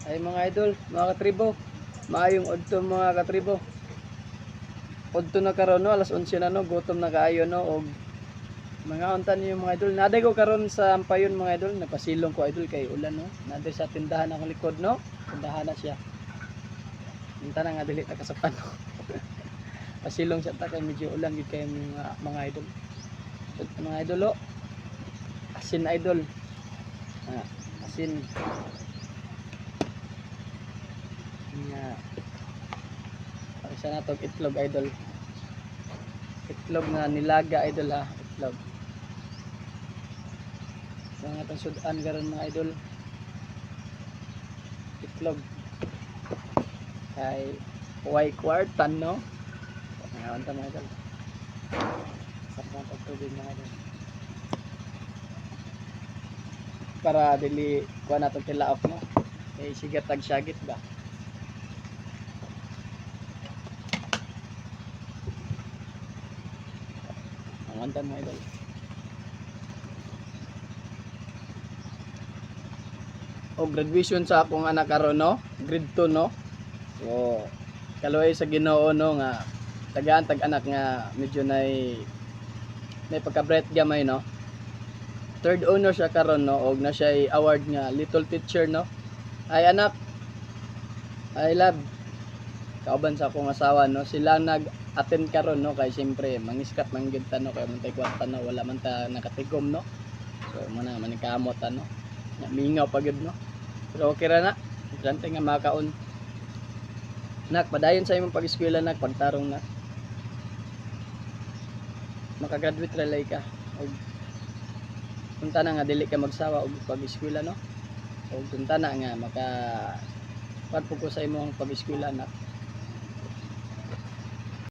Ay mga idol, mga katribo, maayong udto mga katribo. Udto na karon no, alas 11 na no, gutom na kaayo no, og mga untan niyo mga idol. Naday ko karon sa ampayon mga idol, napasilong ko idol kay ulan no. Naday sa tindahan akong likod no, tindahan na siya. Unta na nga dili ta kasapan no. Pasilong siya ta kay medyo ulan gid kay mga idol. Mga idol oh. Asin idol. Asin. Nga isa na tong itlog idol. Itlog na nilaga idol ha, itlog. Sa nga itong sudan karon mga idol. Itlog. Kay huwag kwartan no. Ngayon ta mga idol. Sarap ang tubig mga idol. Para dili kuha natin tilaok no. Eh sigat tag syagit ba. Antan mga idol. O graduation sa akong anak karon no, grade 2 no. So kaluoy sa Ginoo no nga tagaan tag anak nga medyo nay pagka-bright gamay no. Third honor siya karon no og na siya award nga little teacher no. Ay anak, I love kauban sa akong asawa no, sila nag-attend karon no kay siyempre mangiskat man gyud ta no kay man tay kwarta no, wala man ta nakatigom no. So muna man kamot ano. Mingaw pa gyud no. Pero okay ra na. Dante nga makaon. Nak padayon sa imong pag-eskwela nak pagtarong na. Makagraduate ra lay ka. Og punta na nga dili ka magsawa og pag-eskwela no. Og punta na nga maka pagpuko sa imong pag-eskwela nak.